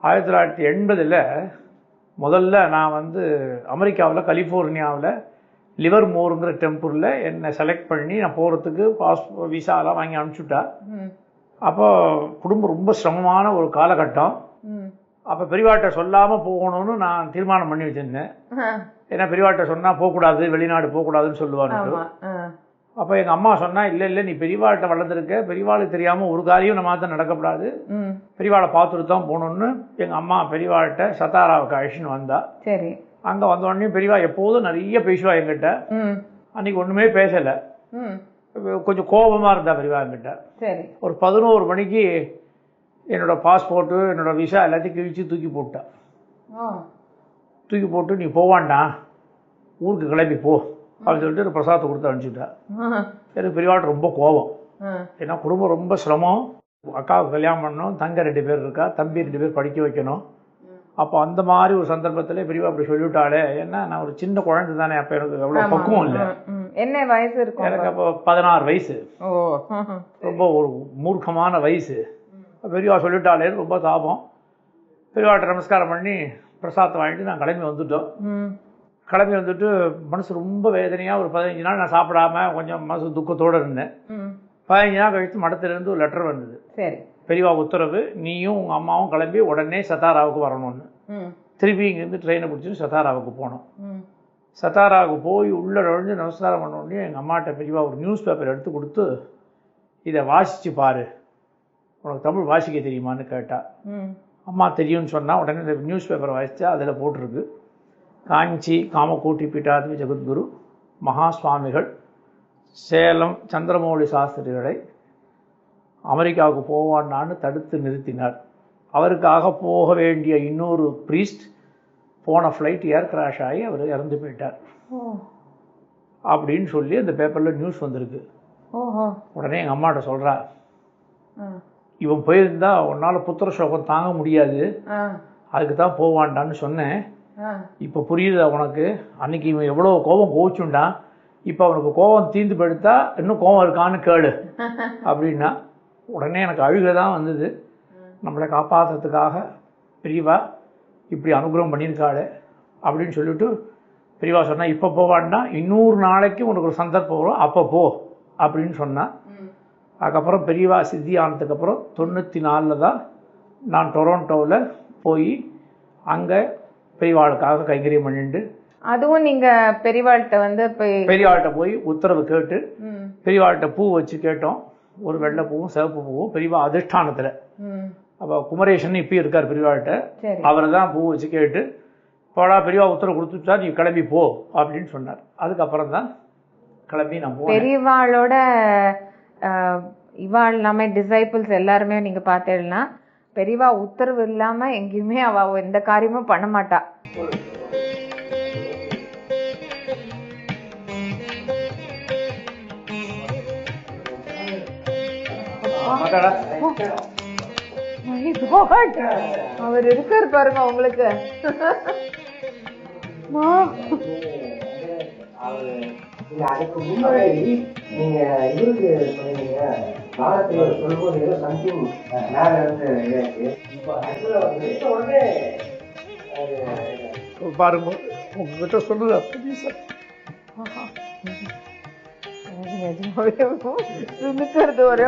1980 முதல்ல நான் வந்து அமெரிக்காவில் கலிஃபோர்னியாவில் லிவர்மோருங்கிற டெம்பிளில் என்னை செலக்ட் பண்ணி நான் போகிறதுக்கு விசாலாம் வாங்கி அனுப்பிச்சுட்டா. அப்போ குடும்பம் ரொம்ப சிரமமான ஒரு காலகட்டம். அப்போ பெரியவாட்ட சொல்லாமல் போகணும்னு நான் தீர்மானம் பண்ணி வச்சுருந்தேன். ஏன்னா பெரியவாட்ட சொன்னால் போகக்கூடாது, வெளிநாடு போகக்கூடாதுன்னு சொல்லுவாங்க. அப்போ எங்கள் அம்மா சொன்னால் இல்லை நீ பெரியவாட்ட வளர்ந்துருக்க, பெரியவாளுக்கு தெரியாமல் ஒரு காரியம் நம்ம தான் நடக்கப்படாது, பெரியவாளை பார்த்துட்டு தான் போகணுன்னு எங்கள் அம்மா பெரியவாள்கிட்ட சத்தாராவுக்கு அழிச்சுன்னு வந்தா. சரி. அங்கே வந்தோடனே பெரியவா எப்போதும் நிறைய பேசுவா என்கிட்ட. அன்றைக்கி ஒன்றுமே பேசலை, கொஞ்சம் கோபமாக இருந்தா பெரியவா என்கிட்ட. சரி. ஒரு 11 மணிக்கு என்னோடய பாஸ்போர்ட்டு என்னோடய விசா எல்லாத்தையும் கிழிச்சு தூக்கி போட்டா. தூக்கி போட்டு நீ போவான்டா, ஊருக்கு கிளம்பி போ அப்படின்னு சொல்லிட்டு ஒரு பிரசாதத்தை கொடுத்து அனுப்பிச்சுட்டா. எனக்கு பெரியவாட்ட ரொம்ப கோபம். ஏன்னா குடும்பம் ரொம்ப சிரமம். அக்காவுக்கு கல்யாணம் பண்ணணும், தங்க 2 பேர் இருக்கா, தம்பி 2 பேர் படிக்க வைக்கணும். அப்போ அந்த மாதிரி ஒரு சந்தர்ப்பத்தில் பெரியவா அப்படி சொல்லிவிட்டாலே. ஏன்னா நான் ஒரு சின்ன குழந்தை தானே, அப்போ எனக்கு அவ்வளோ பக்குவம் இல்லை. என்ன வயசு இருக்கும்? எனக்கு அப்போ 16 வயசு. ரொம்ப ஒரு மூர்க்கமான வயசு. பெரியவா சொல்லிவிட்டாலே ரொம்ப தாபம். பெரியவாட்ட நமஸ்காரம் பண்ணி பிரசாதத்தை வாங்கிட்டு நான் கிளம்பி வந்துட்டோம். கிளம்பி வந்துட்டு மனசு ரொம்ப வேதனையாக ஒரு 15 நாள் நான் சாப்பிடாம கொஞ்சம் மனசு துக்கத்தோடு இருந்தேன். 15 நாள் கழித்து மடத்திலிருந்து ஒரு லெட்டர் வந்தது. சரி. பெரியவா உத்தரவு, நீயும் உங்கள் அம்மாவும் கிளம்பி உடனே சத்தாராவுக்கு வரணும்னு. திருப்பி இங்கேருந்து ட்ரெயினை பிடிச்சிட்டு சத்தாராவுக்கு போனோம். சத்தாராவுக்கு போய் உள்ளே நுழைஞ்சு நமஸ்காரம் பண்ண உடனே எங்கள் அம்மாட்ட பெரியவா ஒரு நியூஸ் பேப்பர் எடுத்து கொடுத்து, இதை வாசித்து பாரு, உனக்கு தமிழ் வாசிக்க தெரியுமான்னு கேட்டா. அம்மா தெரியும்னு சொன்னால் உடனே இந்த நியூஸ் பேப்பரை வாசித்தா அதில் போட்டிருக்கு, காஞ்சி காமகோட்டி பீட்டாத்மி ஜெகத்குரு மகா சுவாமிகள் சேலம் சந்திரமௌலி சாஸ்திரிகளை அமெரிக்காவுக்கு போவான்னு தடுத்து நிறுத்தினார். அவருக்காக போக வேண்டிய இன்னொரு ப்ரீஸ்ட் போன ஃப்ளைட் ஏர் கிராஷ் ஆகி அவர் இறந்து போயிட்டார் அப்படின்னு சொல்லி அந்த பேப்பரில் நியூஸ் வந்திருக்கு. உடனே எங்கள் அம்மாட்ட சொல்கிறா, இவன் போயிருந்தா உன்னால் புத்திர சோகம் தாங்க முடியாது, அதுக்கு தான் போவான்டான்னு சொன்னேன். இப்போ புரியுதா உனக்கு? அன்னைக்கு இவன் எவ்வளோ கோபம் கோவிச்சுண்டான், இப்போ அவனுக்கு கோபம் தீர்ந்து படுத்தா இன்னும் கோபம் இருக்கான்னு கேளு அப்படின்னா. உடனே எனக்கு அழுகை தான் வந்தது. நம்மளை காப்பாற்றுறதுக்காக பெரியவா இப்படி அனுகிரகம் பண்ணியிருக்காளே அப்படின்னு சொல்லிவிட்டு பெரியவா சொன்னால், இப்போ போவான்னா 200 நாளைக்கு உனக்கு ஒரு சந்தர்ப்பம் வரும், அப்போ போ அப்படின்னு சொன்னான். அதுக்கப்புறம் பெரியவா சித்தி ஆனதுக்கப்புறம் 94 தான் நான் டொரண்டோவில் போய் அங்கே பெரியவாளுக்காக கைங்கரியம் பண்ணிட்டு. அதுவும் நீங்கள் பெரியவாள்கிட்ட போய் உத்தரவு கேட்டு பெரியவாள்கிட்ட பூ வச்சு கேட்டோம். ஒரு வெள்ளை பூவும் சிவப்பு பூவும் பெரியவா அதிஷ்டானத்தில். அப்போ குமரேசன் இப்போ இருக்கார் பெரியவாள்கிட்ட, அவரை தான் பூ வச்சு கேட்டு போடா பெரியவா உத்தரவு கொடுத்துட்டா நீ கிளம்பி போ அப்படின்னு சொன்னார். அதுக்கப்புறம் தான் கிளம்பி நான் போனேன். பெரியவாளோட இவாள் எல்லாமே டிசைபிள்ஸ் எல்லாருமே நீங்கள் பார்த்தேன்னா பெரியவா உத்தரவு இல்லாமல் எங்கேயுமே அவள் எந்த காரியமும் பண்ண மாட்டா. அவர் இருக்கார் பாருங்க உங்களுக்கு. அதுக்கு முன்னாடி நீங்க இவருக்கு சொன்னீங்க, பாரதிய சொல்லும்போது ஏதோ சம்திங் மேல இருந்து உடனே பாருங்க உங்ககிட்ட சொல்லுதா ஒரு